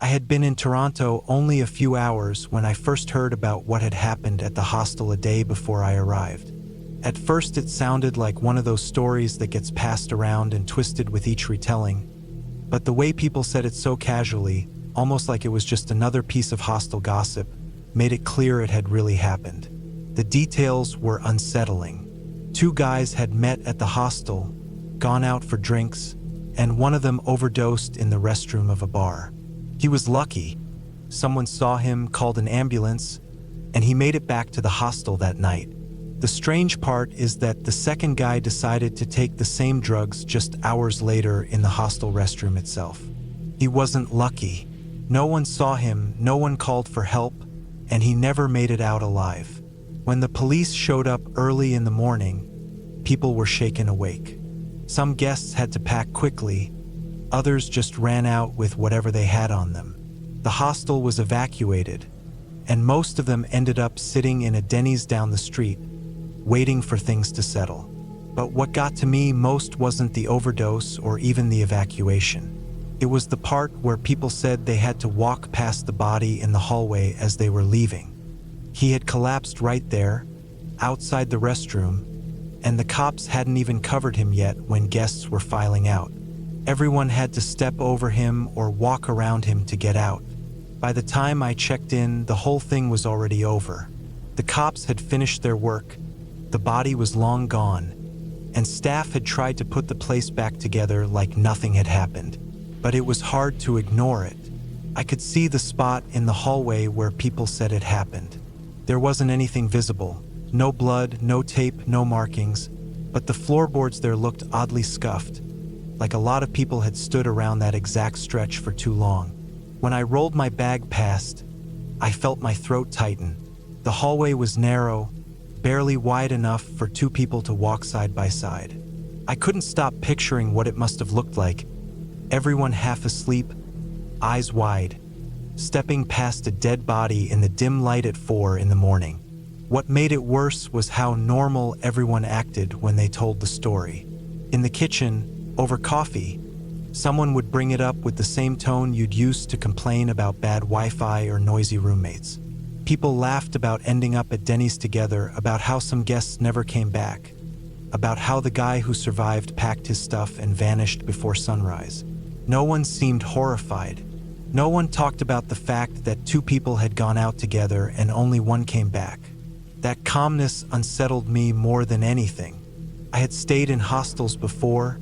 I had been in Toronto only a few hours when I first heard about what had happened at the hostel a day before I arrived. At first it sounded like one of those stories that gets passed around and twisted with each retelling, but the way people said it so casually, almost like it was just another piece of hostel gossip, made it clear it had really happened. The details were unsettling. 2 guys had met at the hostel, gone out for drinks, and one of them overdosed in the restroom of a bar. He was lucky. Someone saw him, called an ambulance, and he made it back to the hostel that night. The strange part is that the second guy decided to take the same drugs just hours later in the hostel restroom itself. He wasn't lucky. No one saw him, no one called for help, and he never made it out alive. When the police showed up early in the morning, people were shaken awake. Some guests had to pack quickly, others just ran out with whatever they had on them. The hostel was evacuated, and most of them ended up sitting in a Denny's down the street, waiting for things to settle. But what got to me most wasn't the overdose or even the evacuation. It was the part where people said they had to walk past the body in the hallway as they were leaving. He had collapsed right there, outside the restroom, and the cops hadn't even covered him yet when guests were filing out. Everyone had to step over him or walk around him to get out. By the time I checked in, the whole thing was already over. The cops had finished their work, the body was long gone, and staff had tried to put the place back together like nothing had happened. But it was hard to ignore it. I could see the spot in the hallway where people said it happened. There wasn't anything visible. No blood, no tape, no markings, but the floorboards there looked oddly scuffed, like a lot of people had stood around that exact stretch for too long. When I rolled my bag past, I felt my throat tighten. The hallway was narrow, barely wide enough for 2 people to walk side by side. I couldn't stop picturing what it must have looked like. Everyone half asleep, eyes wide, stepping past a dead body in the dim light at 4 in the morning. What made it worse was how normal everyone acted when they told the story. In the kitchen, over coffee, someone would bring it up with the same tone you'd use to complain about bad Wi-Fi or noisy roommates. People laughed about ending up at Denny's together, about how some guests never came back, about how the guy who survived packed his stuff and vanished before sunrise. No one seemed horrified. No one talked about the fact that 2 people had gone out together and only one came back. That calmness unsettled me more than anything. I had stayed in hostels before,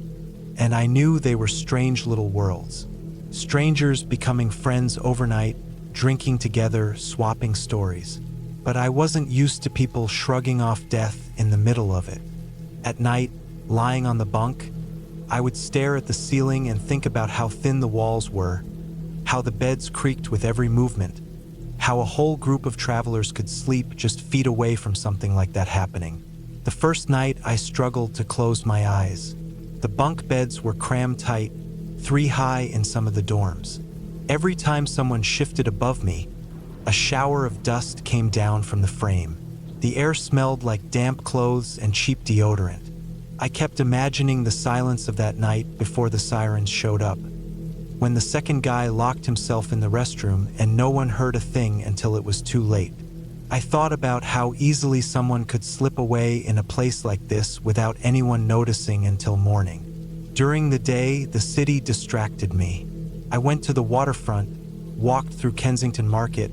and I knew they were strange little worlds. Strangers becoming friends overnight, drinking together, swapping stories. But I wasn't used to people shrugging off death in the middle of it. At night, lying on the bunk, I would stare at the ceiling and think about how thin the walls were, how the beds creaked with every movement, how a whole group of travelers could sleep just feet away from something like that happening. The first night, I struggled to close my eyes. The bunk beds were crammed tight, 3 high in some of the dorms. Every time someone shifted above me, a shower of dust came down from the frame. The air smelled like damp clothes and cheap deodorant. I kept imagining the silence of that night before the sirens showed up, when the second guy locked himself in the restroom and no one heard a thing until it was too late. I thought about how easily someone could slip away in a place like this without anyone noticing until morning. During the day, the city distracted me. I went to the waterfront, walked through Kensington Market,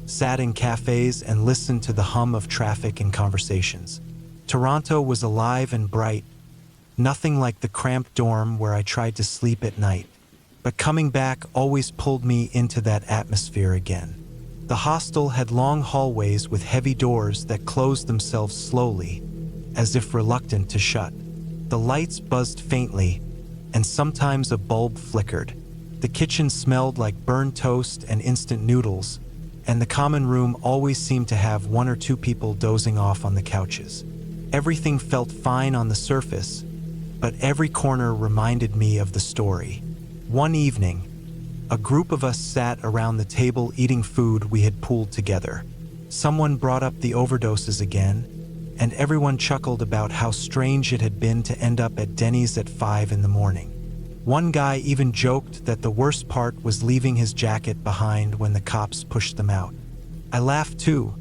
sat in cafes and listened to the hum of traffic and conversations. Toronto was alive and bright, nothing like the cramped dorm where I tried to sleep at night. But coming back always pulled me into that atmosphere again. The hostel had long hallways with heavy doors that closed themselves slowly, as if reluctant to shut. The lights buzzed faintly, and sometimes a bulb flickered. The kitchen smelled like burned toast and instant noodles, and the common room always seemed to have 1 or 2 people dozing off on the couches. Everything felt fine on the surface, but every corner reminded me of the story. One evening, a group of us sat around the table eating food we had pooled together. Someone brought up the overdoses again, and everyone chuckled about how strange it had been to end up at Denny's at 5 in the morning. One guy even joked that the worst part was leaving his jacket behind when the cops pushed them out. I laughed too,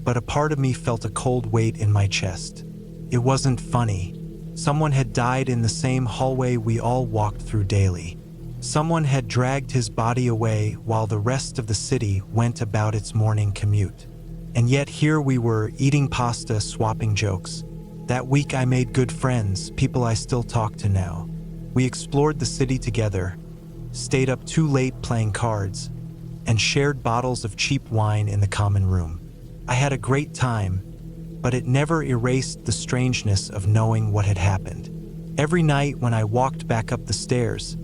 but a part of me felt a cold weight in my chest. It wasn't funny. Someone had died in the same hallway we all walked through daily. Someone had dragged his body away while the rest of the city went about its morning commute. And yet here we were, eating pasta, swapping jokes. That week I made good friends, people I still talk to now. We explored the city together, stayed up too late playing cards, and shared bottles of cheap wine in the common room. I had a great time, but it never erased the strangeness of knowing what had happened. Every night when I walked back up the stairs,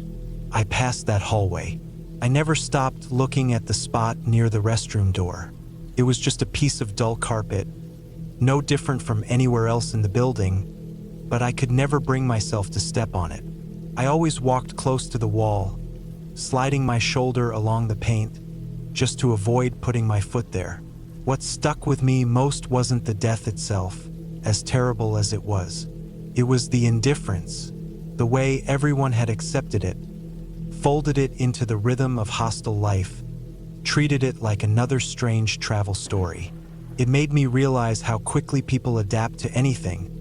I passed that hallway. I never stopped looking at the spot near the restroom door. It was just a piece of dull carpet, no different from anywhere else in the building, but I could never bring myself to step on it. I always walked close to the wall, sliding my shoulder along the paint, just to avoid putting my foot there. What stuck with me most wasn't the death itself, as terrible as it was. It was the indifference, the way everyone had accepted it, folded it into the rhythm of hostile life, treated it like another strange travel story. It made me realize how quickly people adapt to anything,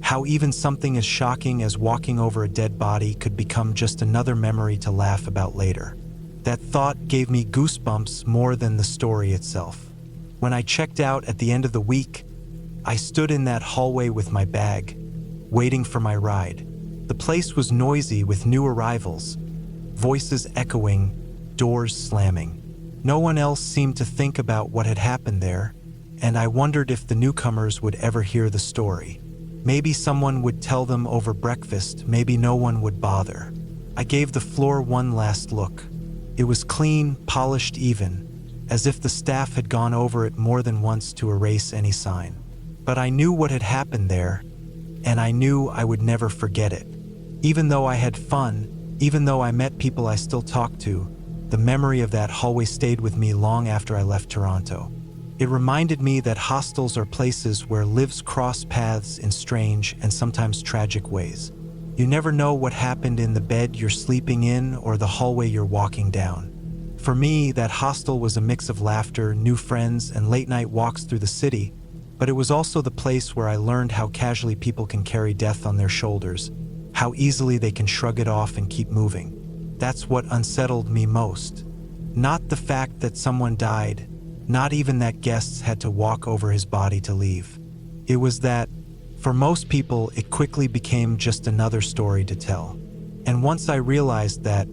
how even something as shocking as walking over a dead body could become just another memory to laugh about later. That thought gave me goosebumps more than the story itself. When I checked out at the end of the week, I stood in that hallway with my bag, waiting for my ride. The place was noisy with new arrivals, voices echoing, doors slamming. No one else seemed to think about what had happened there, and I wondered if the newcomers would ever hear the story. Maybe someone would tell them over breakfast, maybe no one would bother. I gave the floor one last look. It was clean, polished even, as if the staff had gone over it more than once to erase any sign. But I knew what had happened there, and I knew I would never forget it. Even though I had fun, even though I met people I still talk to, the memory of that hallway stayed with me long after I left Toronto. It reminded me that hostels are places where lives cross paths in strange and sometimes tragic ways. You never know what happened in the bed you're sleeping in or the hallway you're walking down. For me, that hostel was a mix of laughter, new friends, and late-night walks through the city, but it was also the place where I learned how casually people can carry death on their shoulders, how easily they can shrug it off and keep moving. That's what unsettled me most. Not the fact that someone died, not even that guests had to walk over his body to leave. It was that, for most people, it quickly became just another story to tell. And once I realized that,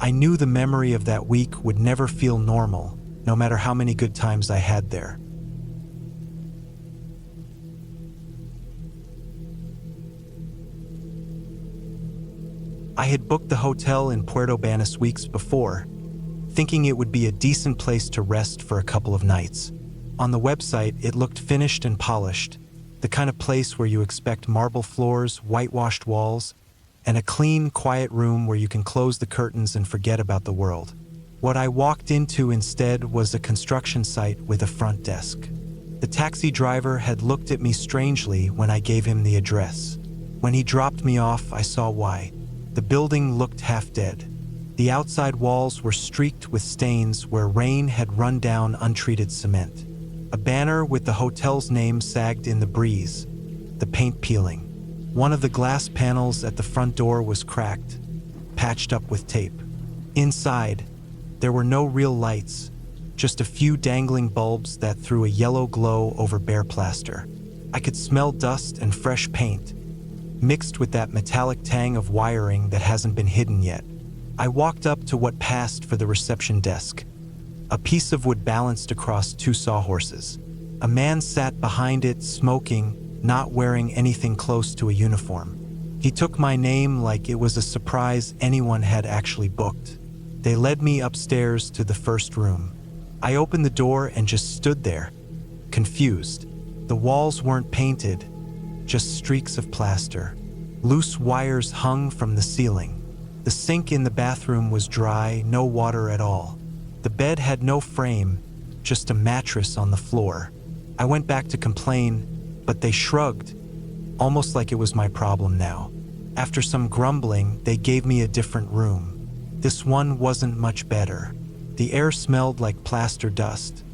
I knew the memory of that week would never feel normal, no matter how many good times I had there. I had booked the hotel in Puerto Banús weeks before, thinking it would be a decent place to rest for a couple of nights. On the website, it looked finished and polished, the kind of place where you expect marble floors, whitewashed walls, and a clean, quiet room where you can close the curtains and forget about the world. What I walked into instead was a construction site with a front desk. The taxi driver had looked at me strangely when I gave him the address. When he dropped me off, I saw why. The building looked half dead. The outside walls were streaked with stains where rain had run down untreated cement. A banner with the hotel's name sagged in the breeze, the paint peeling. One of the glass panels at the front door was cracked, patched up with tape. Inside, there were no real lights, just a few dangling bulbs that threw a yellow glow over bare plaster. I could smell dust and fresh paint, mixed with that metallic tang of wiring that hasn't been hidden yet. I walked up to what passed for the reception desk. A piece of wood balanced across two sawhorses. A man sat behind it, smoking, not wearing anything close to a uniform. He took my name like it was a surprise anyone had actually booked. They led me upstairs to the first room. I opened the door and just stood there, confused. The walls weren't painted, just streaks of plaster. Loose wires hung from the ceiling. The sink in the bathroom was dry, no water at all. The bed had no frame, just a mattress on the floor. I went back to complain, but they shrugged, almost like it was my problem now. After some grumbling, they gave me a different room. This one wasn't much better. The air smelled like plaster dust,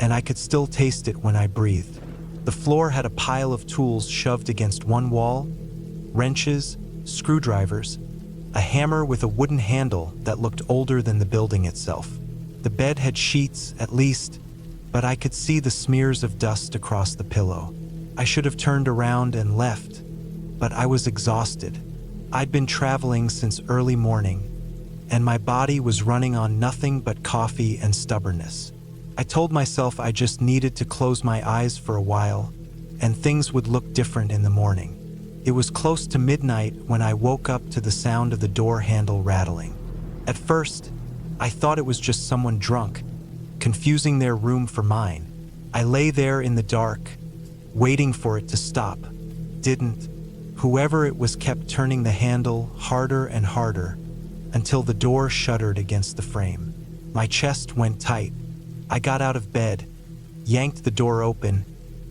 and I could still taste it when I breathed. The floor had a pile of tools shoved against one wall: wrenches, screwdrivers, a hammer with a wooden handle that looked older than the building itself. The bed had sheets, at least, but I could see the smears of dust across the pillow. I should have turned around and left, but I was exhausted. I'd been traveling since early morning, and my body was running on nothing but coffee and stubbornness. I told myself I just needed to close my eyes for a while, and things would look different in the morning. It was close to midnight when I woke up to the sound of the door handle rattling. At first, I thought it was just someone drunk, confusing their room for mine. I lay there in the dark, waiting for it to stop. Didn't. Whoever it was kept turning the handle harder and harder until the door shuddered against the frame. My chest went tight. I got out of bed, yanked the door open,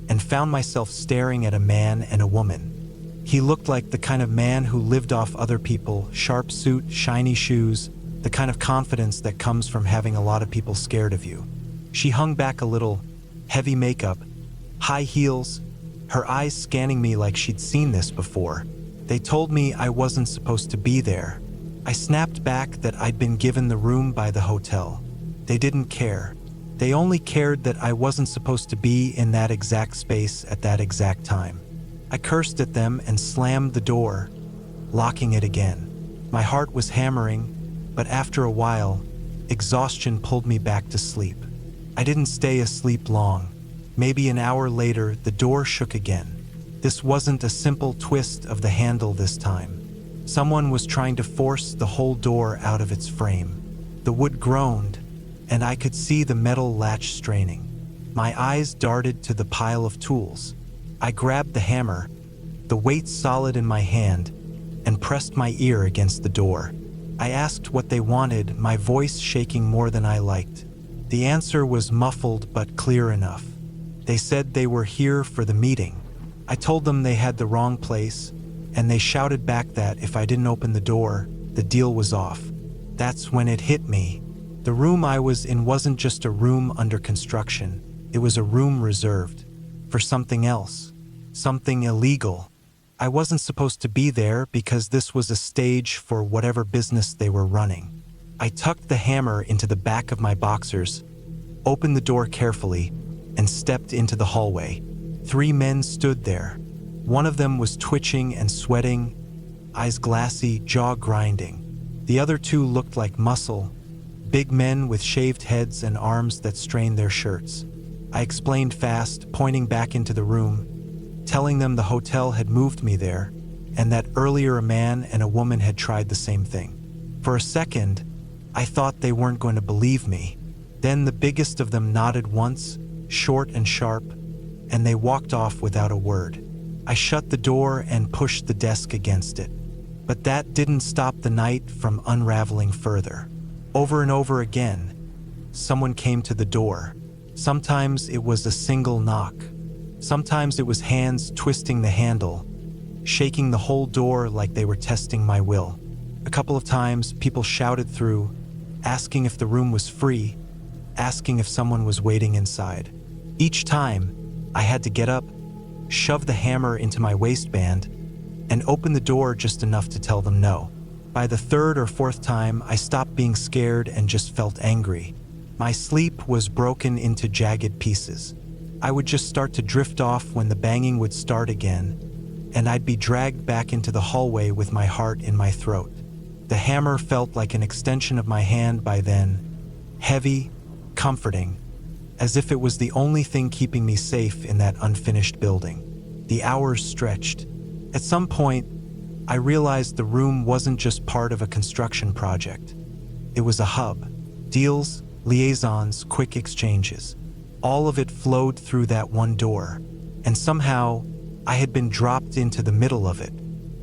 and found myself staring at a man and a woman. He looked like the kind of man who lived off other people: sharp suit, shiny shoes, the kind of confidence that comes from having a lot of people scared of you. She hung back a little, heavy makeup, high heels, her eyes scanning me like she'd seen this before. They told me I wasn't supposed to be there. I snapped back that I'd been given the room by the hotel. They didn't care. They only cared that I wasn't supposed to be in that exact space at that exact time. I cursed at them and slammed the door, locking it again. My heart was hammering, but after a while, exhaustion pulled me back to sleep. I didn't stay asleep long. Maybe an hour later, the door shook again. This wasn't a simple twist of the handle this time. Someone was trying to force the whole door out of its frame. The wood groaned, and I could see the metal latch straining. My eyes darted to the pile of tools. I grabbed the hammer, the weight solid in my hand, and pressed my ear against the door. I asked what they wanted, my voice shaking more than I liked. The answer was muffled but clear enough. They said they were here for the meeting. I told them they had the wrong place, and they shouted back that if I didn't open the door, the deal was off. That's when it hit me. The room I was in wasn't just a room under construction. It was a room reserved for something else, something illegal. I wasn't supposed to be there because this was a stage for whatever business they were running. I tucked the hammer into the back of my boxers, opened the door carefully, and stepped into the hallway. 3 men stood there. One of them was twitching and sweating, eyes glassy, jaw grinding. The other 2 looked like muscle, big men with shaved heads and arms that strained their shirts. I explained fast, pointing back into the room, telling them the hotel had moved me there, and that earlier a man and a woman had tried the same thing. For a second, I thought they weren't going to believe me. Then the biggest of them nodded once, short and sharp, and they walked off without a word. I shut the door and pushed the desk against it. But that didn't stop the night from unraveling further. Over and over again, someone came to the door. Sometimes it was a single knock. Sometimes it was hands twisting the handle, shaking the whole door like they were testing my will. A couple of times, people shouted through, asking if the room was free, asking if someone was waiting inside. Each time, I had to get up, shove the hammer into my waistband, and open the door just enough to tell them no. By the 3rd or 4th time, I stopped being scared and just felt angry. My sleep was broken into jagged pieces. I would just start to drift off when the banging would start again, and I'd be dragged back into the hallway with my heart in my throat. The hammer felt like an extension of my hand by then, heavy, comforting, as if it was the only thing keeping me safe in that unfinished building. The hours stretched. At some point, I realized the room wasn't just part of a construction project. It was a hub. Deals, liaisons, quick exchanges. All of it flowed through that one door, and somehow I had been dropped into the middle of it.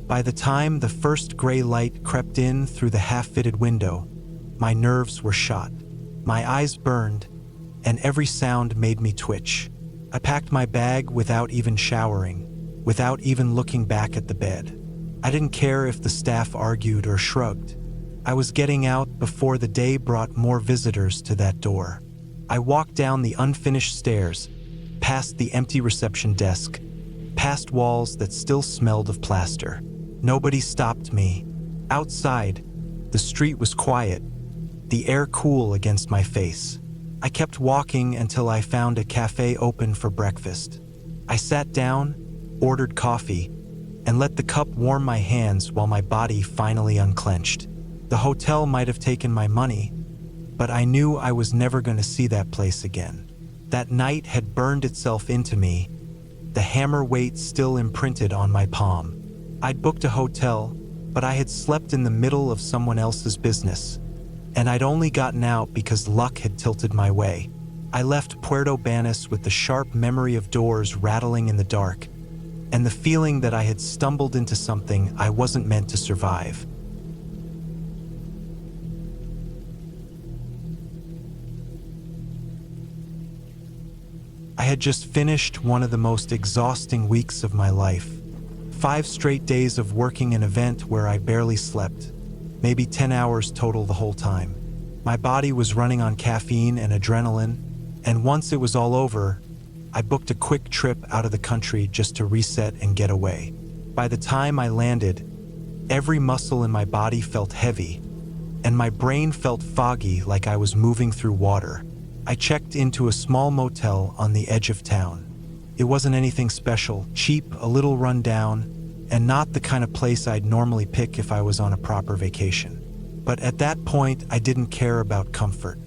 By the time the first gray light crept in through the half-fitted window, my nerves were shot. My eyes burned, and every sound made me twitch. I packed my bag without even showering, without even looking back at the bed. I didn't care if the staff argued or shrugged. I was getting out before the day brought more visitors to that door. I walked down the unfinished stairs, past the empty reception desk, past walls that still smelled of plaster. Nobody stopped me. Outside, the street was quiet, the air cool against my face. I kept walking until I found a cafe open for breakfast. I sat down, ordered coffee, and let the cup warm my hands while my body finally unclenched. The hotel might have taken my money, but I knew I was never going to see that place again. That night had burned itself into me, the hammer weight still imprinted on my palm. I'd booked a hotel, but I had slept in the middle of someone else's business, and I'd only gotten out because luck had tilted my way. I left Puerto Banus with the sharp memory of doors rattling in the dark, and the feeling that I had stumbled into something I wasn't meant to survive. I had just finished one of the most exhausting weeks of my life. 5 straight days of working an event where I barely slept, maybe 10 hours total the whole time. My body was running on caffeine and adrenaline, and once it was all over, I booked a quick trip out of the country just to reset and get away. By the time I landed, every muscle in my body felt heavy, and my brain felt foggy like I was moving through water. I checked into a small motel on the edge of town. It wasn't anything special, cheap, a little run down, and not the kind of place I'd normally pick if I was on a proper vacation. But at that point, I didn't care about comfort.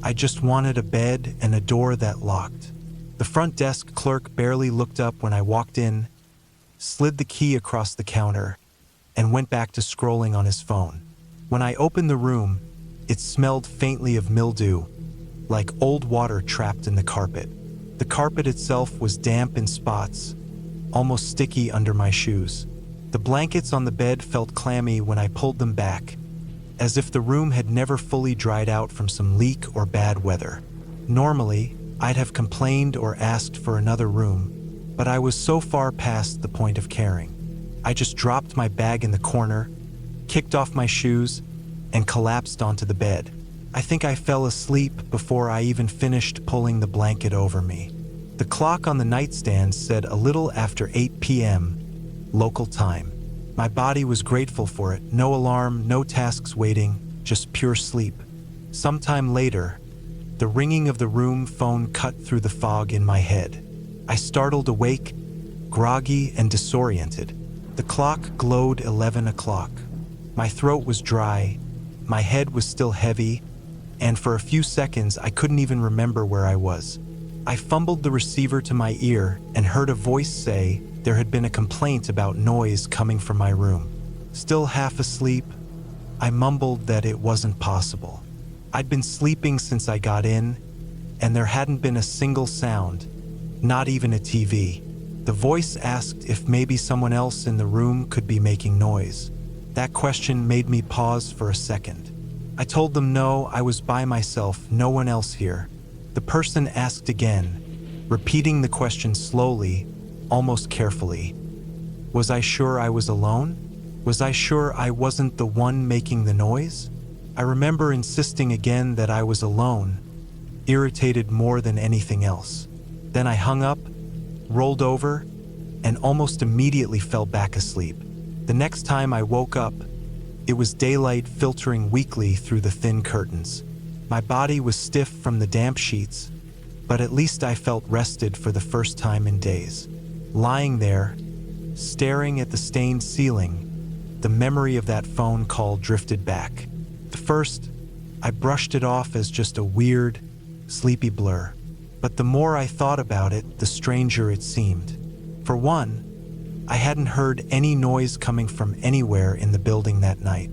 I just wanted a bed and a door that locked. The front desk clerk barely looked up when I walked in, slid the key across the counter, and went back to scrolling on his phone. When I opened the room, it smelled faintly of mildew, like old water trapped in the carpet. The carpet itself was damp in spots, almost sticky under my shoes. The blankets on the bed felt clammy when I pulled them back, as if the room had never fully dried out from some leak or bad weather. Normally, I'd have complained or asked for another room, but I was so far past the point of caring. I just dropped my bag in the corner, kicked off my shoes, and collapsed onto the bed. I think I fell asleep before I even finished pulling the blanket over me. The clock on the nightstand said a little after 8 p.m. local time. My body was grateful for it. No alarm, no tasks waiting, just pure sleep. Sometime later, the ringing of the room phone cut through the fog in my head. I startled awake, groggy and disoriented. The clock glowed 11 o'clock. My throat was dry, my head was still heavy, and for a few seconds I couldn't even remember where I was. I fumbled the receiver to my ear and heard a voice say there had been a complaint about noise coming from my room. Still half asleep, I mumbled that it wasn't possible. I'd been sleeping since I got in, and there hadn't been a single sound, not even a TV. The voice asked if maybe someone else in the room could be making noise. That question made me pause for a second. I told them no, I was by myself, no one else here. The person asked again, repeating the question slowly, almost carefully. Was I sure I was alone? Was I sure I wasn't the one making the noise? I remember insisting again that I was alone, irritated more than anything else. Then I hung up, rolled over, and almost immediately fell back asleep. The next time I woke up, it was daylight filtering weakly through the thin curtains. My body was stiff from the damp sheets, but at least I felt rested for the first time in days. Lying there, staring at the stained ceiling, the memory of that phone call drifted back. At first, I brushed it off as just a weird, sleepy blur. But the more I thought about it, the stranger it seemed. For one, I hadn't heard any noise coming from anywhere in the building that night.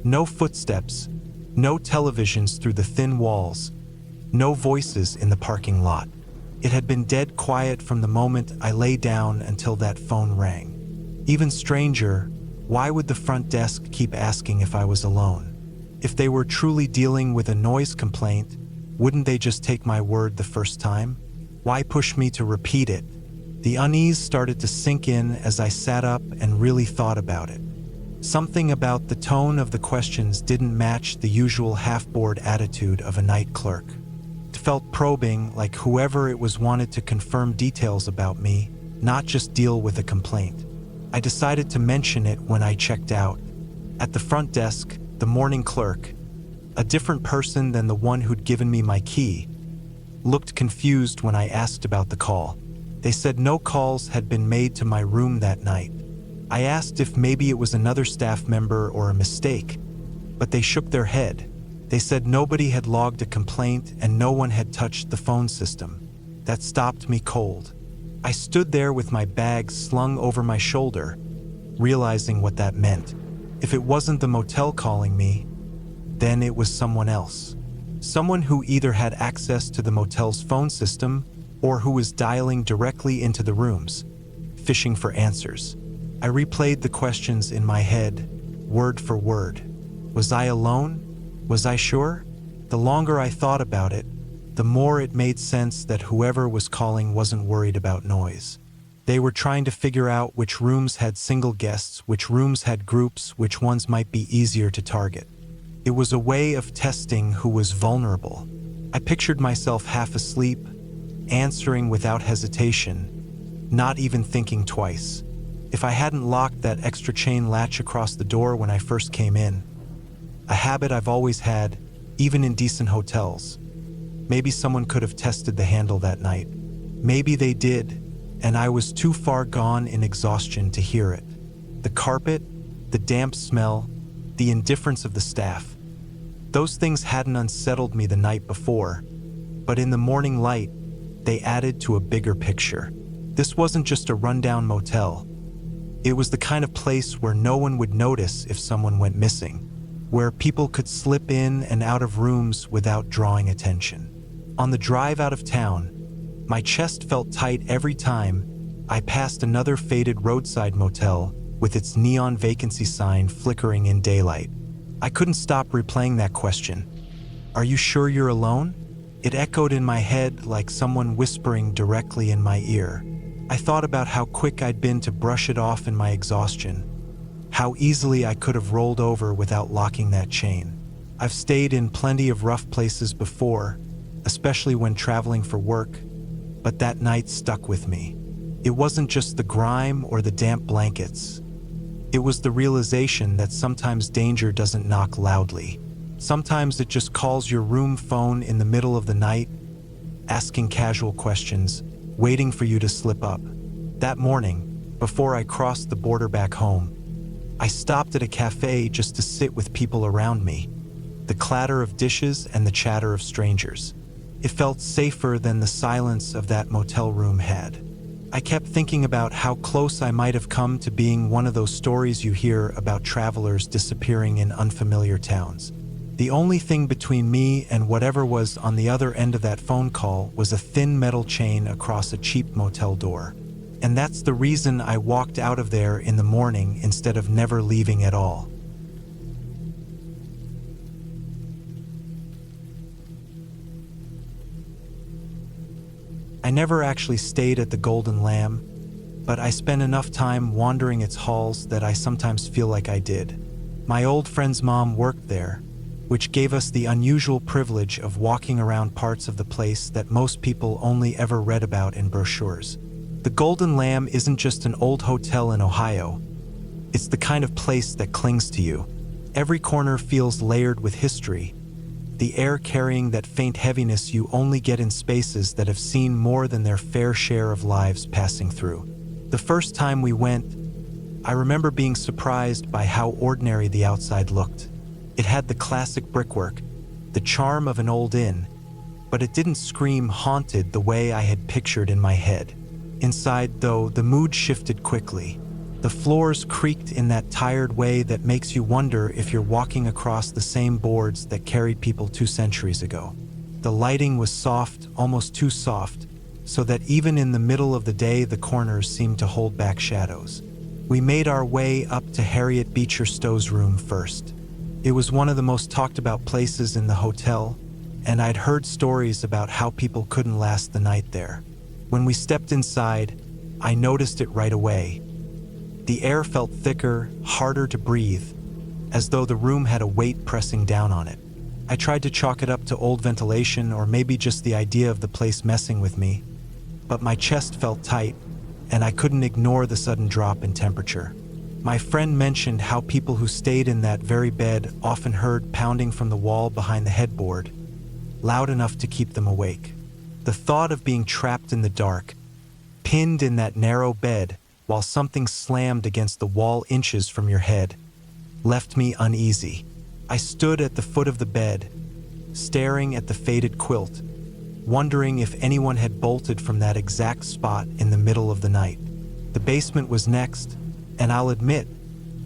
No footsteps, no televisions through the thin walls, no voices in the parking lot. It had been dead quiet from the moment I lay down until that phone rang. Even stranger, why would the front desk keep asking if I was alone? If they were truly dealing with a noise complaint, wouldn't they just take my word the first time? Why push me to repeat it? The unease started to sink in as I sat up and really thought about it. Something about the tone of the questions didn't match the usual half-bored attitude of a night clerk. It felt probing, like whoever it was wanted to confirm details about me, not just deal with a complaint. I decided to mention it when I checked out. At the front desk, the morning clerk, a different person than the one who'd given me my key, looked confused when I asked about the call. They said no calls had been made to my room that night. I asked if maybe it was another staff member or a mistake, but they shook their head. They said nobody had logged a complaint and no one had touched the phone system. That stopped me cold. I stood there with my bag slung over my shoulder, realizing what that meant. If it wasn't the motel calling me, then it was someone else. Someone who either had access to the motel's phone system or who was dialing directly into the rooms, fishing for answers. I replayed the questions in my head, word for word. Was I alone? Was I sure? The longer I thought about it, the more it made sense that whoever was calling wasn't worried about noise. They were trying to figure out which rooms had single guests, which rooms had groups, which ones might be easier to target. It was a way of testing who was vulnerable. I pictured myself half asleep, answering without hesitation, not even thinking twice. If I hadn't locked that extra chain latch across the door when I first came in, a habit I've always had, even in decent hotels, maybe someone could have tested the handle that night. Maybe they did, and I was too far gone in exhaustion to hear it. The carpet, the damp smell, the indifference of the staff. Those things hadn't unsettled me the night before, but in the morning light, they added to a bigger picture. This wasn't just a rundown motel. It was the kind of place where no one would notice if someone went missing, where people could slip in and out of rooms without drawing attention. On the drive out of town, my chest felt tight every time I passed another faded roadside motel with its neon vacancy sign flickering in daylight. I couldn't stop replaying that question. Are you sure you're alone? It echoed in my head like someone whispering directly in my ear. I thought about how quick I'd been to brush it off in my exhaustion, how easily I could have rolled over without locking that chain. I've stayed in plenty of rough places before, especially when traveling for work, but that night stuck with me. It wasn't just the grime or the damp blankets. It was the realization that sometimes danger doesn't knock loudly. Sometimes it just calls your room phone in the middle of the night, asking casual questions, waiting for you to slip up. That morning, before I crossed the border back home, I stopped at a cafe just to sit with people around me, the clatter of dishes and the chatter of strangers. It felt safer than the silence of that motel room had. I kept thinking about how close I might have come to being one of those stories you hear about travelers disappearing in unfamiliar towns. The only thing between me and whatever was on the other end of that phone call was a thin metal chain across a cheap motel door. And that's the reason I walked out of there in the morning instead of never leaving at all. I never actually stayed at the Golden Lamb, but I spent enough time wandering its halls that I sometimes feel like I did. My old friend's mom worked there, which gave us the unusual privilege of walking around parts of the place that most people only ever read about in brochures. The Golden Lamb isn't just an old hotel in Ohio. It's the kind of place that clings to you. Every corner feels layered with history, the air carrying that faint heaviness you only get in spaces that have seen more than their fair share of lives passing through. The first time we went, I remember being surprised by how ordinary the outside looked. It had the classic brickwork, the charm of an old inn, but it didn't scream haunted the way I had pictured in my head. Inside, though, the mood shifted quickly. The floors creaked in that tired way that makes you wonder if you're walking across the same boards that carried people 2 centuries ago. The lighting was soft, almost too soft, so that even in the middle of the day the corners seemed to hold back shadows. We made our way up to Harriet Beecher Stowe's room first. It was one of the most talked about places in the hotel, and I'd heard stories about how people couldn't last the night there. When we stepped inside, I noticed it right away. The air felt thicker, harder to breathe, as though the room had a weight pressing down on it. I tried to chalk it up to old ventilation or maybe just the idea of the place messing with me, but my chest felt tight, and I couldn't ignore the sudden drop in temperature. My friend mentioned how people who stayed in that very bed often heard pounding from the wall behind the headboard, loud enough to keep them awake. The thought of being trapped in the dark, pinned in that narrow bed while something slammed against the wall inches from your head, left me uneasy. I stood at the foot of the bed, staring at the faded quilt, wondering if anyone had bolted from that exact spot in the middle of the night. The basement was next, and I'll admit,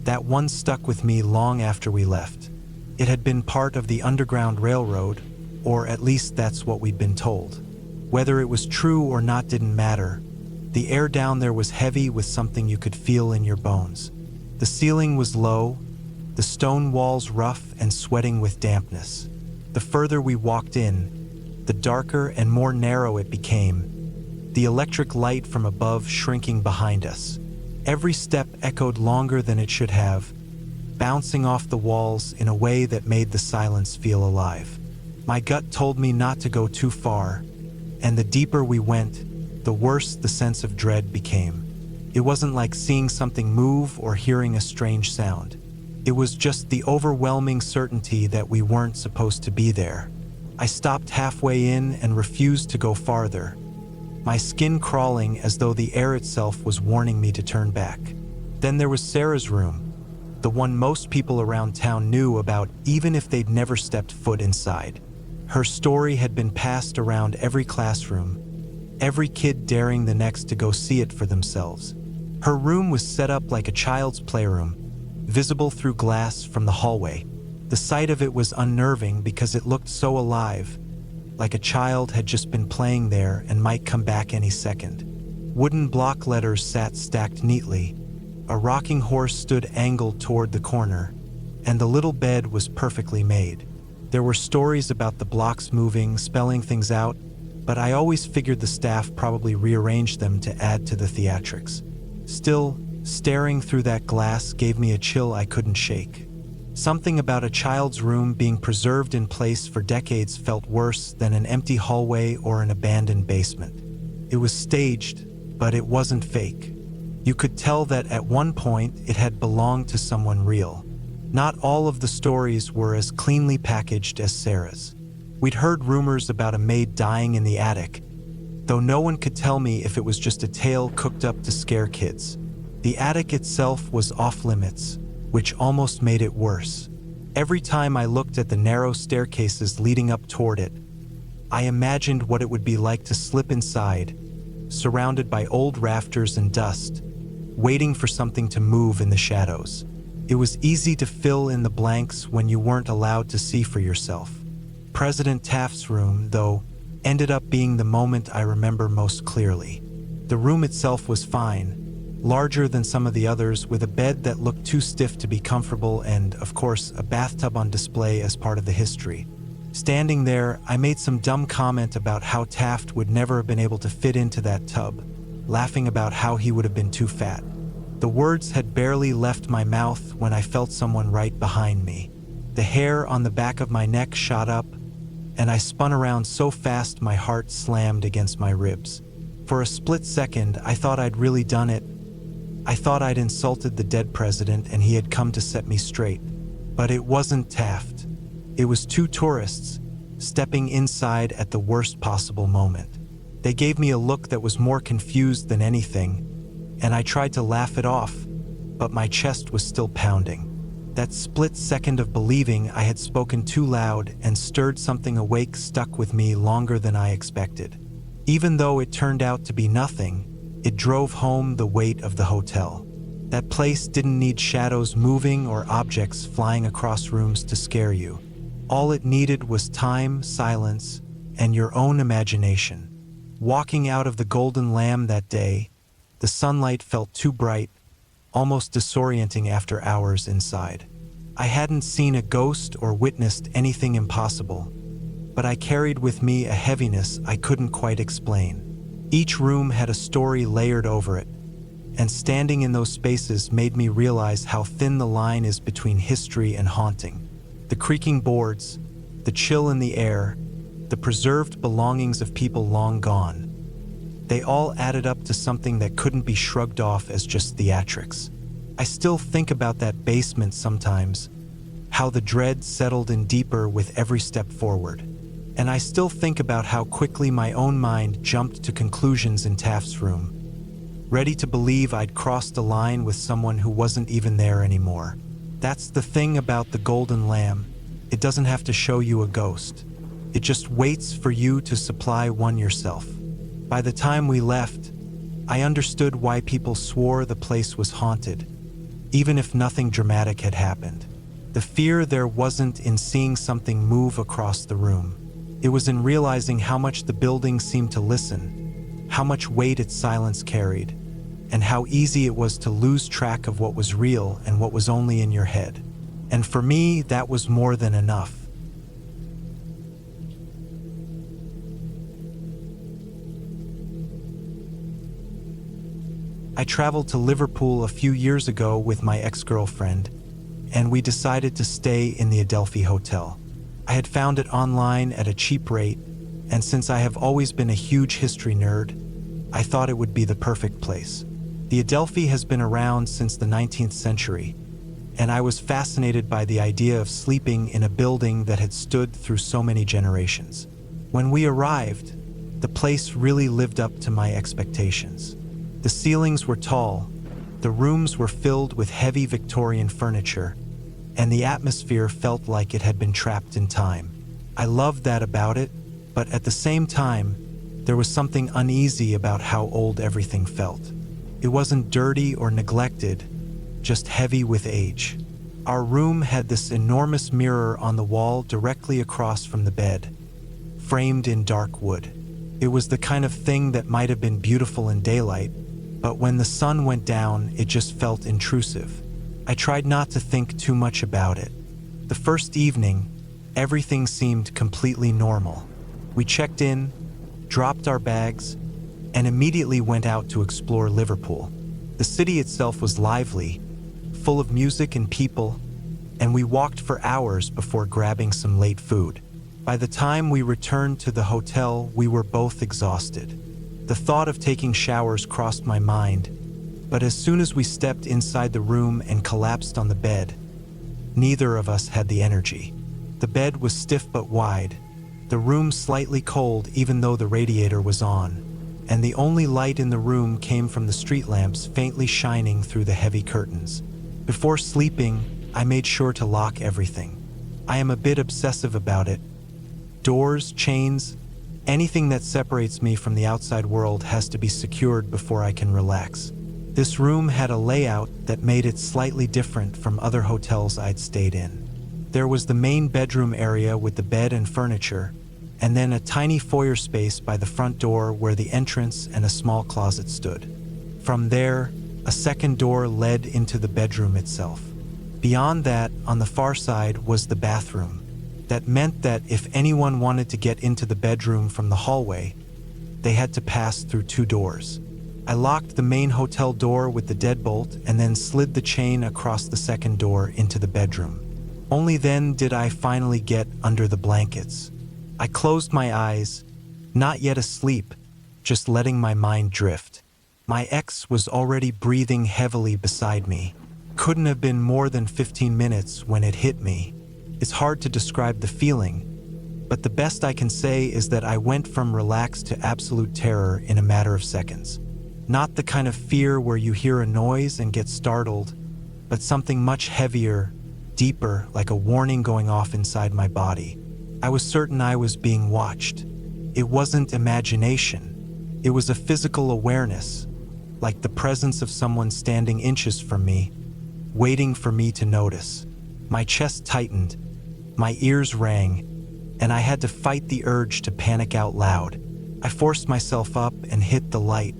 that one stuck with me long after we left. It had been part of the Underground Railroad, or at least that's what we'd been told. Whether it was true or not didn't matter. The air down there was heavy with something you could feel in your bones. The ceiling was low, the stone walls rough and sweating with dampness. The further we walked in, the darker and more narrow it became, the electric light from above shrinking behind us. Every step echoed longer than it should have, bouncing off the walls in a way that made the silence feel alive. My gut told me not to go too far, and the deeper we went, the worse the sense of dread became. It wasn't like seeing something move or hearing a strange sound. It was just the overwhelming certainty that we weren't supposed to be there. I stopped halfway in and refused to go farther, my skin crawling as though the air itself was warning me to turn back. Then there was Sarah's room, the one most people around town knew about even if they'd never stepped foot inside. Her story had been passed around every classroom, every kid daring the next to go see it for themselves. Her room was set up like a child's playroom, visible through glass from the hallway. The sight of it was unnerving because it looked so alive, like a child had just been playing there and might come back any second. Wooden block letters sat stacked neatly, a rocking horse stood angled toward the corner, and the little bed was perfectly made. There were stories about the blocks moving, spelling things out, but I always figured the staff probably rearranged them to add to the theatrics. Still, staring through that glass gave me a chill I couldn't shake. Something about a child's room being preserved in place for decades felt worse than an empty hallway or an abandoned basement. It was staged, but it wasn't fake. You could tell that at one point it had belonged to someone real. Not all of the stories were as cleanly packaged as Sarah's. We'd heard rumors about a maid dying in the attic, though no one could tell me if it was just a tale cooked up to scare kids. The attic itself was off limits, which almost made it worse. Every time I looked at the narrow staircases leading up toward it, I imagined what it would be like to slip inside, surrounded by old rafters and dust, waiting for something to move in the shadows. It was easy to fill in the blanks when you weren't allowed to see for yourself. President Taft's room, though, ended up being the moment I remember most clearly. The room itself was fine, larger than some of the others, with a bed that looked too stiff to be comfortable and, of course, a bathtub on display as part of the history. Standing there, I made some dumb comment about how Taft would never have been able to fit into that tub, laughing about how he would have been too fat. The words had barely left my mouth when I felt someone right behind me. The hair on the back of my neck shot up, and I spun around so fast my heart slammed against my ribs. For a split second, I thought I'd really done it. I thought I'd insulted the dead president and he had come to set me straight. But it wasn't Taft. It was two tourists, stepping inside at the worst possible moment. They gave me a look that was more confused than anything, and I tried to laugh it off, but my chest was still pounding. That split second of believing I had spoken too loud and stirred something awake stuck with me longer than I expected. Even though it turned out to be nothing, it drove home the weight of the hotel. That place didn't need shadows moving or objects flying across rooms to scare you. All it needed was time, silence, and your own imagination. Walking out of the Golden Lamb that day, the sunlight felt too bright, almost disorienting after hours inside. I hadn't seen a ghost or witnessed anything impossible, but I carried with me a heaviness I couldn't quite explain. Each room had a story layered over it, and standing in those spaces made me realize how thin the line is between history and haunting. The creaking boards, the chill in the air, the preserved belongings of people long gone. They all added up to something that couldn't be shrugged off as just theatrics. I still think about that basement sometimes, how the dread settled in deeper with every step forward. And I still think about how quickly my own mind jumped to conclusions in Taft's room, ready to believe I'd crossed a line with someone who wasn't even there anymore. That's the thing about the Golden Lamb. It doesn't have to show you a ghost. It just waits for you to supply one yourself. By the time we left, I understood why people swore the place was haunted, even if nothing dramatic had happened. The fear there wasn't in seeing something move across the room. It was in realizing how much the building seemed to listen, how much weight its silence carried, and how easy it was to lose track of what was real and what was only in your head. And for me, that was more than enough. I traveled to Liverpool a few years ago with my ex-girlfriend, and we decided to stay in the Adelphi Hotel. I had found it online at a cheap rate, and since I have always been a huge history nerd, I thought it would be the perfect place. The Adelphi has been around since the 19th century, and I was fascinated by the idea of sleeping in a building that had stood through so many generations. When we arrived, the place really lived up to my expectations. The ceilings were tall, the rooms were filled with heavy Victorian furniture, and the atmosphere felt like it had been trapped in time. I loved that about it, but at the same time, there was something uneasy about how old everything felt. It wasn't dirty or neglected, just heavy with age. Our room had this enormous mirror on the wall directly across from the bed, framed in dark wood. It was the kind of thing that might have been beautiful in daylight, but when the sun went down, it just felt intrusive. I tried not to think too much about it. The first evening, everything seemed completely normal. We checked in, dropped our bags, and immediately went out to explore Liverpool. The city itself was lively, full of music and people, and we walked for hours before grabbing some late food. By the time we returned to the hotel, we were both exhausted. The thought of taking showers crossed my mind, but as soon as we stepped inside the room and collapsed on the bed, neither of us had the energy. The bed was stiff but wide, the room slightly cold even though the radiator was on, and the only light in the room came from the street lamps faintly shining through the heavy curtains. Before sleeping, I made sure to lock everything. I am a bit obsessive about it. Doors, chains, anything that separates me from the outside world has to be secured before I can relax. This room had a layout that made it slightly different from other hotels I'd stayed in. There was the main bedroom area with the bed and furniture, and then a tiny foyer space by the front door where the entrance and a small closet stood. From there, a second door led into the bedroom itself. Beyond that, on the far side, was the bathroom. That meant that if anyone wanted to get into the bedroom from the hallway, they had to pass through two doors. I locked the main hotel door with the deadbolt and then slid the chain across the second door into the bedroom. Only then did I finally get under the blankets. I closed my eyes, not yet asleep, just letting my mind drift. My ex was already breathing heavily beside me. Couldn't have been more than 15 minutes when it hit me. It's hard to describe the feeling, but the best I can say is that I went from relaxed to absolute terror in a matter of seconds. Not the kind of fear where you hear a noise and get startled, but something much heavier, deeper, like a warning going off inside my body. I was certain I was being watched. It wasn't imagination. It was a physical awareness, like the presence of someone standing inches from me, waiting for me to notice. My chest tightened, my ears rang, and I had to fight the urge to panic out loud. I forced myself up and hit the light.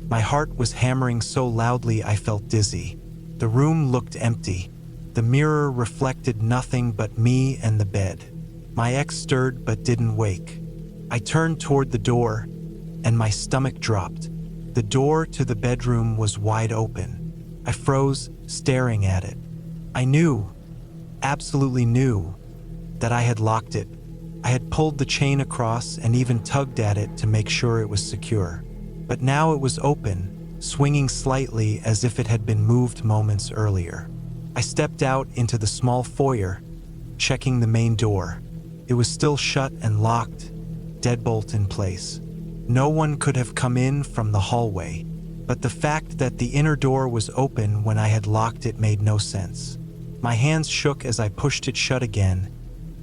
My heart was hammering so loudly I felt dizzy. The room looked empty. The mirror reflected nothing but me and the bed. My ex stirred but didn't wake. I turned toward the door, and my stomach dropped. The door to the bedroom was wide open. I froze, staring at it. I knew, absolutely knew, that I had locked it. I had pulled the chain across and even tugged at it to make sure it was secure. But now it was open, swinging slightly as if it had been moved moments earlier. I stepped out into the small foyer, checking the main door. It was still shut and locked, deadbolt in place. No one could have come in from the hallway, but the fact that the inner door was open when I had locked it made no sense. My hands shook as I pushed it shut again,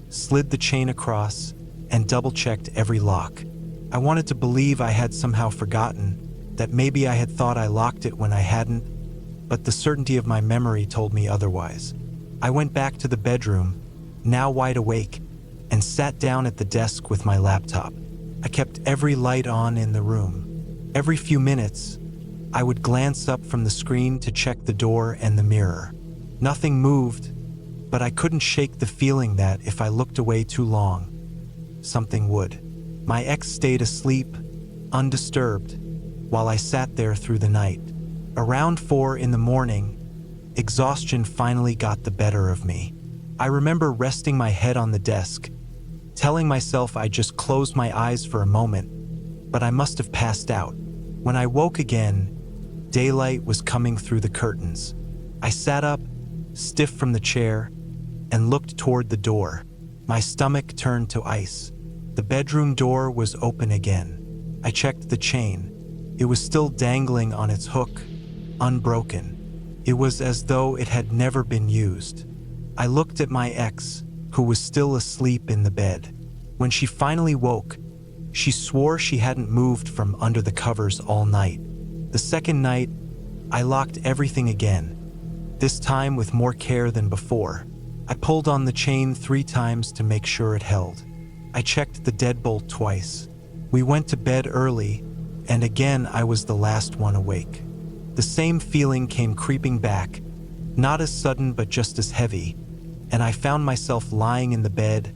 slid the chain across, and double-checked every lock. I wanted to believe I had somehow forgotten, that maybe I had thought I locked it when I hadn't, but the certainty of my memory told me otherwise. I went back to the bedroom, now wide awake, and sat down at the desk with my laptop. I kept every light on in the room. Every few minutes, I would glance up from the screen to check the door and the mirror. Nothing moved, but I couldn't shake the feeling that if I looked away too long, something would. My ex stayed asleep, undisturbed, while I sat there through the night. Around 4 in the morning, exhaustion finally got the better of me. I remember resting my head on the desk, telling myself I'd just close my eyes for a moment, but I must have passed out. When I woke again, daylight was coming through the curtains. I sat up, stiff from the chair, and looked toward the door. My stomach turned to ice. The bedroom door was open again. I checked the chain. It was still dangling on its hook, unbroken. It was as though it had never been used. I looked at my ex, who was still asleep in the bed. When she finally woke, she swore she hadn't moved from under the covers all night. The second night, I locked everything again, this time with more care than before. I pulled on the chain 3 times to make sure it held. I checked the deadbolt twice. We went to bed early, and again I was the last one awake. The same feeling came creeping back, not as sudden but just as heavy, and I found myself lying in the bed,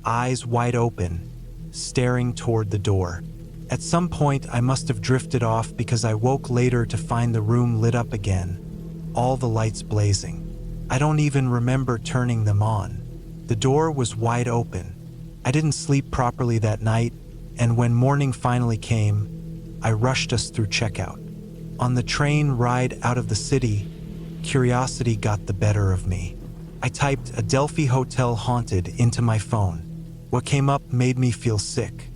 eyes wide open, staring toward the door. At some point, I must have drifted off because I woke later to find the room lit up again, all the lights blazing. I don't even remember turning them on. The door was wide open. I didn't sleep properly that night, and when morning finally came, I rushed us through checkout. On the train ride out of the city, curiosity got the better of me. I typed Adelphi Hotel Haunted into my phone. What came up made me feel sick.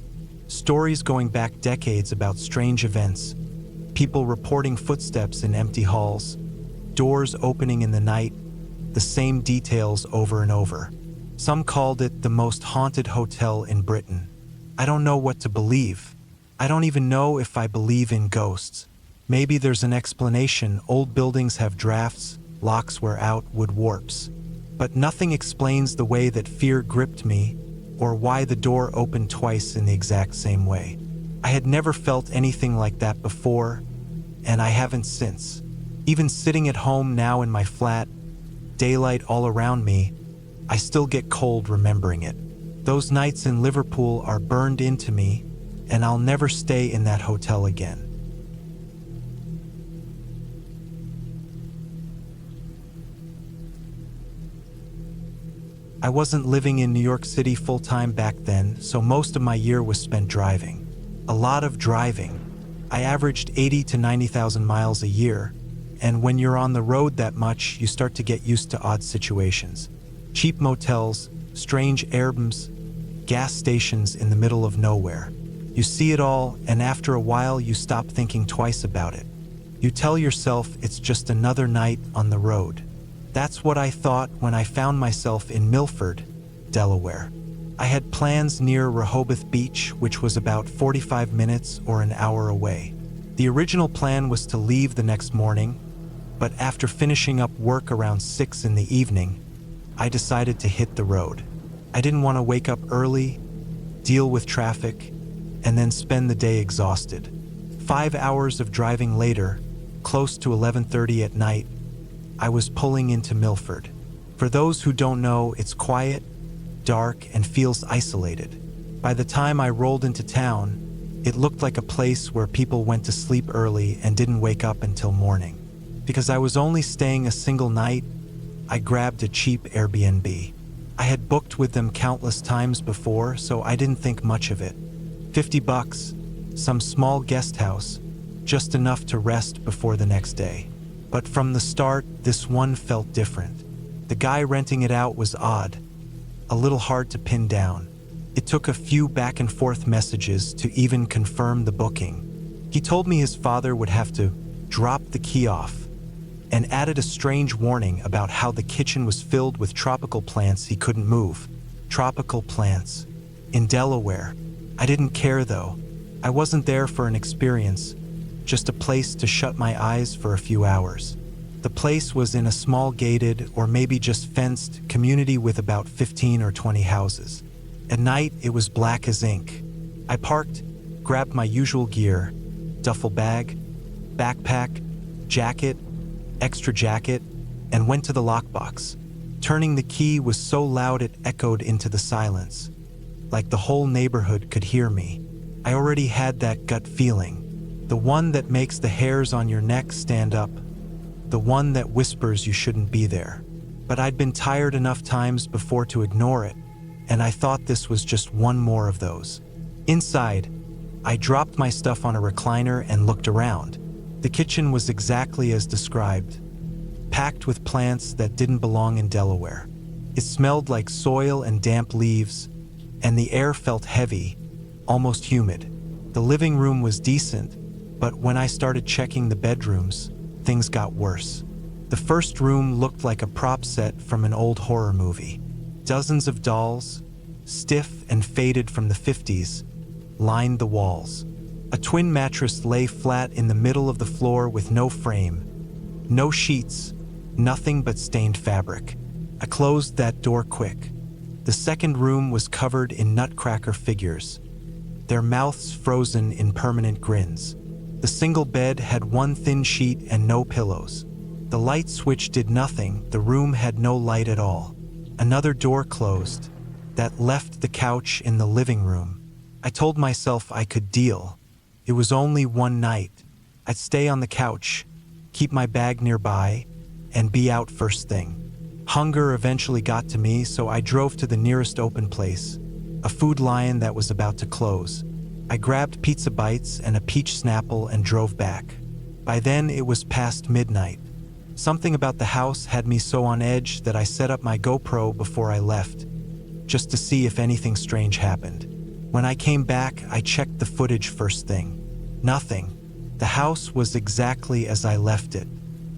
Stories going back decades about strange events, people reporting footsteps in empty halls, doors opening in the night, the same details over and over. Some called it the most haunted hotel in Britain. I don't know what to believe. I don't even know if I believe in ghosts. Maybe there's an explanation. Old buildings have drafts, locks wear out, wood warps. But nothing explains the way that fear gripped me or why the door opened twice in the exact same way. I had never felt anything like that before, and I haven't since. Even sitting at home now in my flat, daylight all around me, I still get cold remembering it. Those nights in Liverpool are burned into me, and I'll never stay in that hotel again. I wasn't living in New York City full-time back then, so most of my year was spent driving. A lot of driving. I averaged 80 to 90,000 miles a year, and when you're on the road that much, you start to get used to odd situations. Cheap motels, strange Airbnbs, gas stations in the middle of nowhere. You see it all, and after a while you stop thinking twice about it. You tell yourself it's just another night on the road. That's what I thought when I found myself in Milford, Delaware. I had plans near Rehoboth Beach, which was about 45 minutes or an hour away. The original plan was to leave the next morning, but after finishing up work around 6 in the evening, I decided to hit the road. I didn't want to wake up early, deal with traffic, and then spend the day exhausted. 5 hours of driving later, close to 11:30 at night, I was pulling into Milford. For those who don't know, it's quiet, dark, and feels isolated. By the time I rolled into town, It looked like a place where people went to sleep early and didn't wake up until morning. Because I was only staying a single night, I grabbed a cheap Airbnb. I had booked with them countless times before, so I didn't think much of it. $50, some small guest house, just enough to rest before the next day. But from the start, this one felt different. The guy renting it out was odd, a little hard to pin down. It took a few back and forth messages to even confirm the booking. He told me his father would have to drop the key off, and added a strange warning about how the kitchen was filled with tropical plants he couldn't move. Tropical plants. In Delaware. I didn't care though. I wasn't there for an experience, just a place to shut my eyes for a few hours. The place was in a small gated, or maybe just fenced, community with about 15 or 20 houses. At night, it was black as ink. I parked, grabbed my usual gear, duffel bag, backpack, jacket, extra jacket, and went to the lockbox. Turning the key was so loud it echoed into the silence, like the whole neighborhood could hear me. I already had that gut feeling, the one that makes the hairs on your neck stand up, the one that whispers you shouldn't be there. But I'd been tired enough times before to ignore it, and I thought this was just one more of those. Inside, I dropped my stuff on a recliner and looked around. The kitchen was exactly as described, packed with plants that didn't belong in Delaware. It smelled like soil and damp leaves, and the air felt heavy, almost humid. The living room was decent, but when I started checking the bedrooms, things got worse. The first room looked like a prop set from an old horror movie. Dozens of dolls, stiff and faded from the 50s, lined the walls. A twin mattress lay flat in the middle of the floor with no frame, no sheets, nothing but stained fabric. I closed that door quick. The second room was covered in nutcracker figures, their mouths frozen in permanent grins. The single bed had one thin sheet and no pillows. The light switch did nothing, the room had no light at all. Another door closed, that left the couch in the living room. I told myself I could deal. It was only one night. I'd stay on the couch, keep my bag nearby, and be out first thing. Hunger eventually got to me, so I drove to the nearest open place, a Food Lion that was about to close. I grabbed pizza bites and a peach Snapple and drove back. By then, it was past midnight. Something about the house had me so on edge that I set up my GoPro before I left, just to see if anything strange happened. When I came back, I checked the footage first thing. Nothing. The house was exactly as I left it.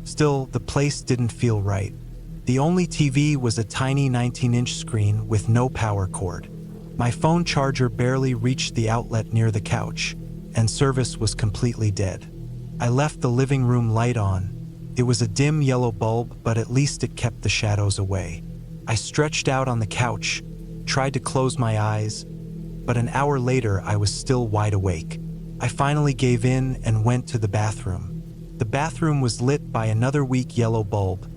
Still, the place didn't feel right. The only TV was a tiny 19-inch screen with no power cord. My phone charger barely reached the outlet near the couch, and service was completely dead. I left the living room light on. It was a dim yellow bulb, but at least it kept the shadows away. I stretched out on the couch, tried to close my eyes, but an hour later I was still wide awake. I finally gave in and went to the bathroom. The bathroom was lit by another weak yellow bulb.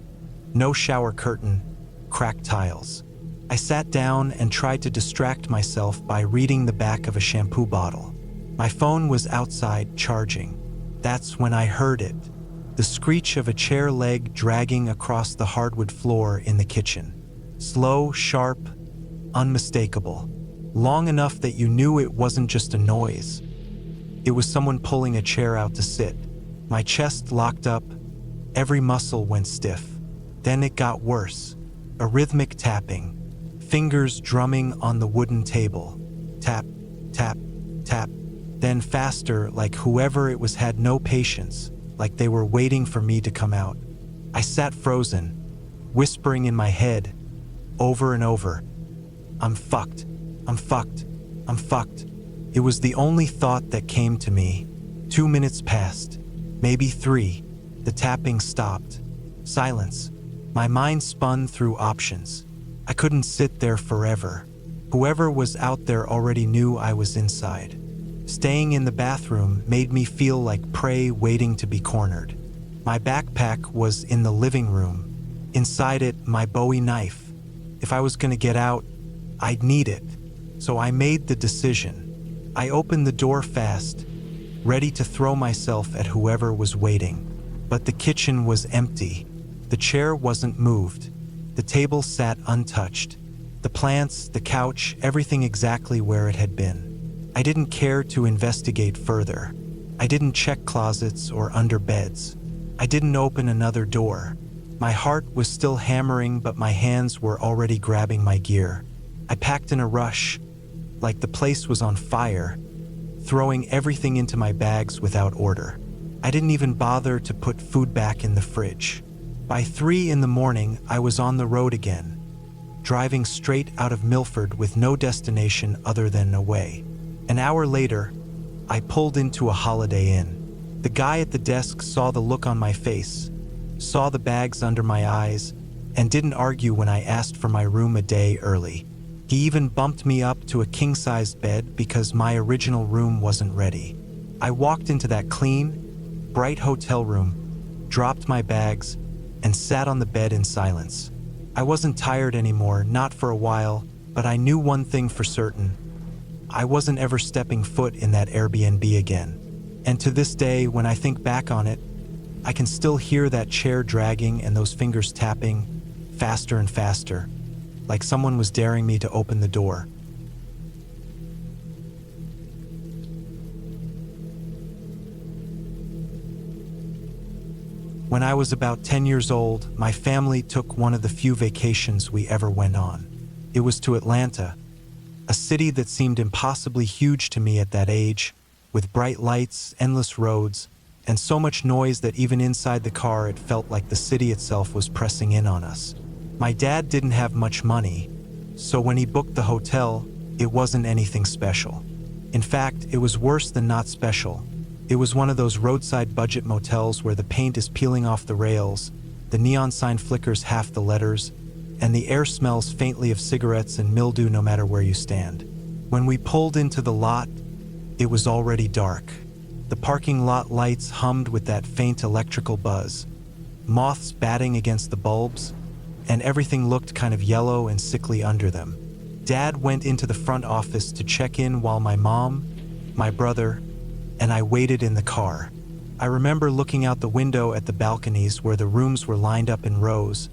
No shower curtain, cracked tiles. I sat down and tried to distract myself by reading the back of a shampoo bottle. My phone was outside charging. That's when I heard it. The screech of a chair leg dragging across the hardwood floor in the kitchen. Slow, sharp, unmistakable. Long enough that you knew it wasn't just a noise. It was someone pulling a chair out to sit. My chest locked up. Every muscle went stiff. Then it got worse. A rhythmic tapping. Fingers drumming on the wooden table. Tap, tap, tap. Then faster, like whoever it was had no patience, like they were waiting for me to come out. I sat frozen, whispering in my head, over and over, I'm fucked, I'm fucked, I'm fucked. It was the only thought that came to me. 2 minutes passed, maybe 3. The tapping stopped. Silence. My mind spun through options. I couldn't sit there forever. Whoever was out there already knew I was inside. Staying in the bathroom made me feel like prey waiting to be cornered. My backpack was in the living room. Inside it, my Bowie knife. If I was going to get out, I'd need it. So I made the decision. I opened the door fast, ready to throw myself at whoever was waiting. But the kitchen was empty. The chair wasn't moved. The table sat untouched. The plants, the couch, everything exactly where it had been. I didn't care to investigate further. I didn't check closets or under beds. I didn't open another door. My heart was still hammering, but my hands were already grabbing my gear. I packed in a rush, like the place was on fire, throwing everything into my bags without order. I didn't even bother to put food back in the fridge. By 3 in the morning, I was on the road again, driving straight out of Milford with no destination other than away. An hour later, I pulled into a Holiday Inn. The guy at the desk saw the look on my face, saw the bags under my eyes, and didn't argue when I asked for my room a day early. He even bumped me up to a king-sized bed because my original room wasn't ready. I walked into that clean, bright hotel room, dropped my bags, and sat on the bed in silence. I wasn't tired anymore, not for a while, but I knew one thing for certain. I wasn't ever stepping foot in that Airbnb again. And to this day, when I think back on it, I can still hear that chair dragging and those fingers tapping, faster and faster, like someone was daring me to open the door. When I was about 10 years old, my family took one of the few vacations we ever went on. It was to Atlanta, a city that seemed impossibly huge to me at that age, with bright lights, endless roads, and so much noise that even inside the car it felt like the city itself was pressing in on us. My dad didn't have much money, so when he booked the hotel, it wasn't anything special. In fact, it was worse than not special. It was one of those roadside budget motels where the paint is peeling off the rails, the neon sign flickers half the letters, and the air smells faintly of cigarettes and mildew no matter where you stand. When we pulled into the lot, it was already dark. The parking lot lights hummed with that faint electrical buzz, moths batting against the bulbs, and everything looked kind of yellow and sickly under them. Dad went into the front office to check in while my mom, my brother, and I waited in the car. I remember looking out the window at the balconies where the rooms were lined up in rows,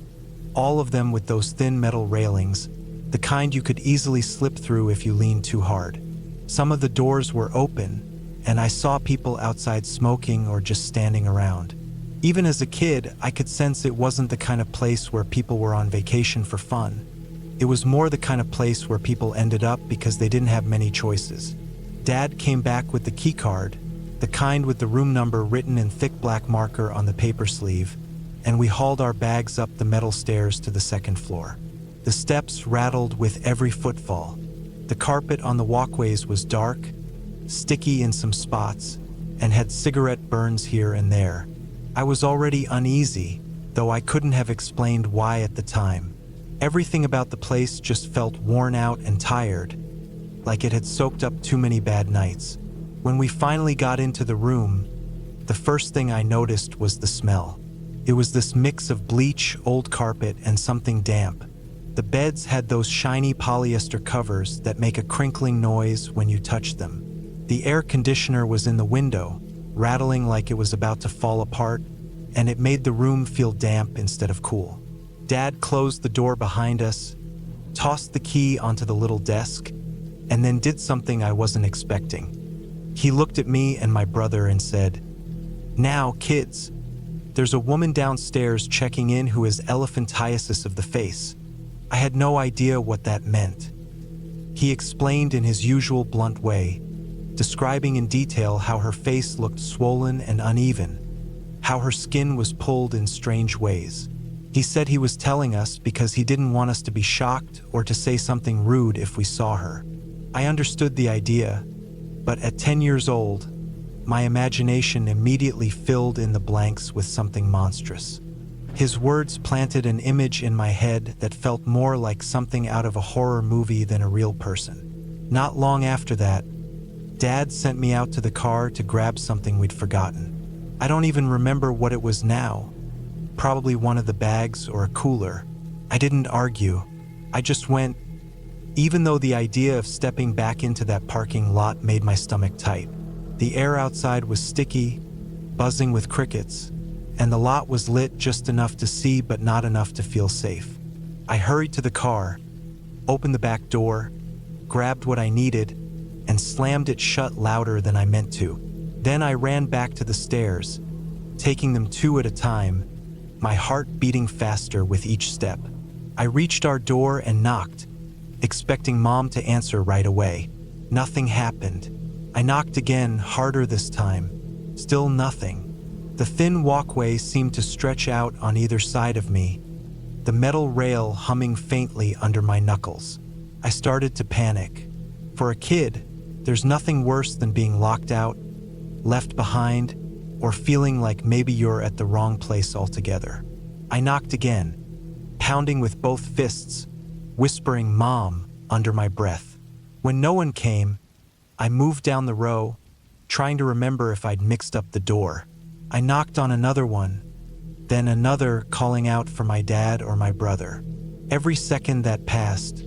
all of them with those thin metal railings, the kind you could easily slip through if you leaned too hard. Some of the doors were open, and I saw people outside smoking or just standing around. Even as a kid, I could sense it wasn't the kind of place where people were on vacation for fun. It was more the kind of place where people ended up because they didn't have many choices. Dad came back with the key card, the kind with the room number written in thick black marker on the paper sleeve, and we hauled our bags up the metal stairs to the second floor. The steps rattled with every footfall. The carpet on the walkways was dark, sticky in some spots, and had cigarette burns here and there. I was already uneasy, though I couldn't have explained why at the time. Everything about the place just felt worn out and tired, like it had soaked up too many bad nights. When we finally got into the room, the first thing I noticed was the smell. It was this mix of bleach, old carpet, and something damp. The beds had those shiny polyester covers that make a crinkling noise when you touch them. The air conditioner was in the window, rattling like it was about to fall apart, and it made the room feel damp instead of cool. Dad closed the door behind us, tossed the key onto the little desk, and then did something I wasn't expecting. He looked at me and my brother and said, "Now, kids, there's a woman downstairs checking in who has elephantiasis of the face." I had no idea what that meant. He explained in his usual blunt way, describing in detail how her face looked swollen and uneven, how her skin was pulled in strange ways. He said he was telling us because he didn't want us to be shocked or to say something rude if we saw her. I understood the idea, but at 10 years old, my imagination immediately filled in the blanks with something monstrous. His words planted an image in my head that felt more like something out of a horror movie than a real person. Not long after that, Dad sent me out to the car to grab something we'd forgotten. I don't even remember what it was now. Probably one of the bags or a cooler. I didn't argue. I just went, even though the idea of stepping back into that parking lot made my stomach tight. The air outside was sticky, buzzing with crickets, and the lot was lit just enough to see but not enough to feel safe. I hurried to the car, opened the back door, grabbed what I needed, and slammed it shut louder than I meant to. Then I ran back to the stairs, taking them two at a time, my heart beating faster with each step. I reached our door and knocked, expecting Mom to answer right away. Nothing happened. I knocked again, harder this time. Still nothing. The thin walkway seemed to stretch out on either side of me, the metal rail humming faintly under my knuckles. I started to panic. For a kid, there's nothing worse than being locked out, left behind, or feeling like maybe you're at the wrong place altogether. I knocked again, pounding with both fists, whispering "Mom" under my breath. When no one came, I moved down the row, trying to remember if I'd mixed up the door. I knocked on another one, then another, calling out for my dad or my brother. Every second that passed,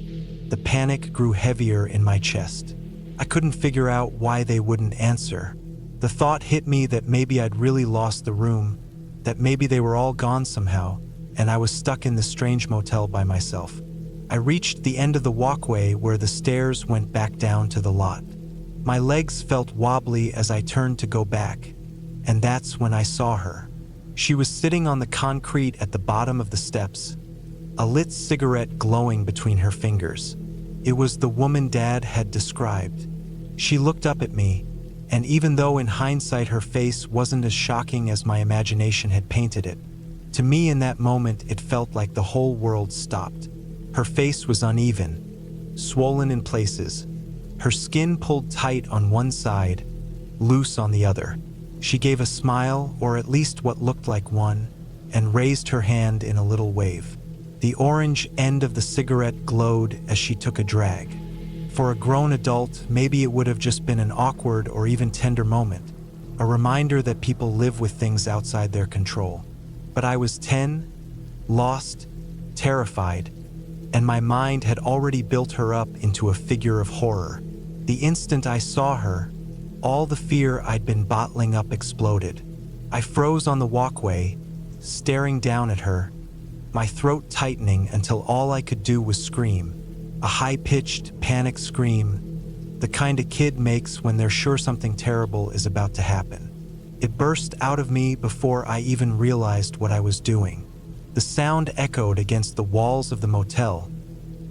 the panic grew heavier in my chest. I couldn't figure out why they wouldn't answer. The thought hit me that maybe I'd really lost the room, that maybe they were all gone somehow, and I was stuck in this strange motel by myself. I reached the end of the walkway where the stairs went back down to the lot. My legs felt wobbly as I turned to go back, and that's when I saw her. She was sitting on the concrete at the bottom of the steps, a lit cigarette glowing between her fingers. It was the woman Dad had described. She looked up at me, and even though in hindsight her face wasn't as shocking as my imagination had painted it, to me in that moment it felt like the whole world stopped. Her face was uneven, swollen in places, her skin pulled tight on one side, loose on the other. She gave a smile, or at least what looked like one, and raised her hand in a little wave. The orange end of the cigarette glowed as she took a drag. For a grown adult, maybe it would have just been an awkward or even tender moment, a reminder that people live with things outside their control. But I was 10, lost, terrified, and my mind had already built her up into a figure of horror. The instant I saw her, all the fear I'd been bottling up exploded. I froze on the walkway, staring down at her, my throat tightening until all I could do was scream. A high-pitched, panicked scream, the kind a kid makes when they're sure something terrible is about to happen. It burst out of me before I even realized what I was doing. The sound echoed against the walls of the motel,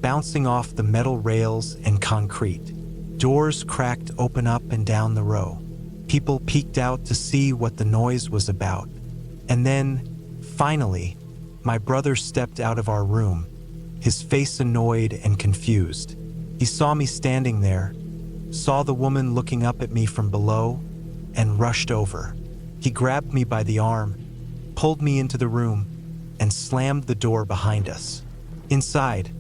bouncing off the metal rails and concrete. Doors cracked open up and down the row. People peeked out to see what the noise was about. And then, finally, my brother stepped out of our room, his face annoyed and confused. He saw me standing there, saw the woman looking up at me from below, and rushed over. He grabbed me by the arm, pulled me into the room, and slammed the door behind us. Inside,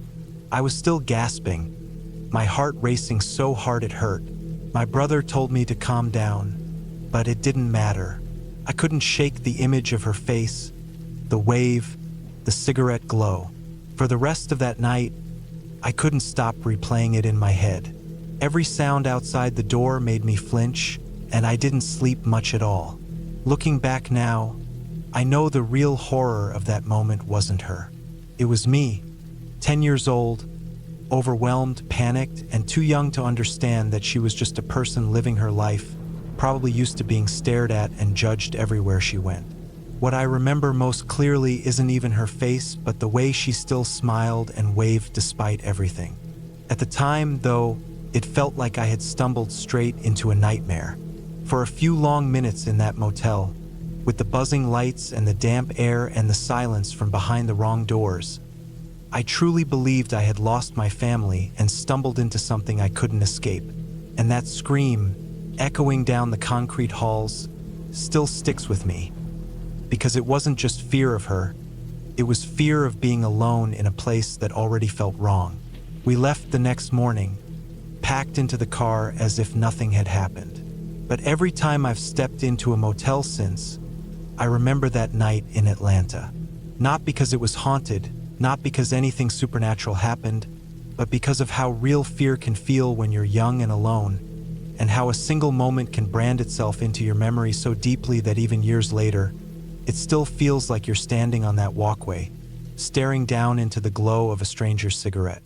I was still gasping, my heart racing so hard it hurt. My brother told me to calm down, but it didn't matter. I couldn't shake the image of her face, the wave, the cigarette glow. For the rest of that night, I couldn't stop replaying it in my head. Every sound outside the door made me flinch, and I didn't sleep much at all. Looking back now, I know the real horror of that moment wasn't her. It was me, 10 years old, overwhelmed, panicked, and too young to understand that she was just a person living her life, probably used to being stared at and judged everywhere she went. What I remember most clearly isn't even her face, but the way she still smiled and waved despite everything. At the time, though, it felt like I had stumbled straight into a nightmare. For a few long minutes in that motel, with the buzzing lights and the damp air and the silence from behind the wrong doors, I truly believed I had lost my family and stumbled into something I couldn't escape. And that scream, echoing down the concrete halls, still sticks with me. Because it wasn't just fear of her, it was fear of being alone in a place that already felt wrong. We left the next morning, packed into the car as if nothing had happened. But every time I've stepped into a motel since, I remember that night in Atlanta. Not because it was haunted, not because anything supernatural happened, but because of how real fear can feel when you're young and alone, and how a single moment can brand itself into your memory so deeply that even years later, it still feels like you're standing on that walkway, staring down into the glow of a stranger's cigarette.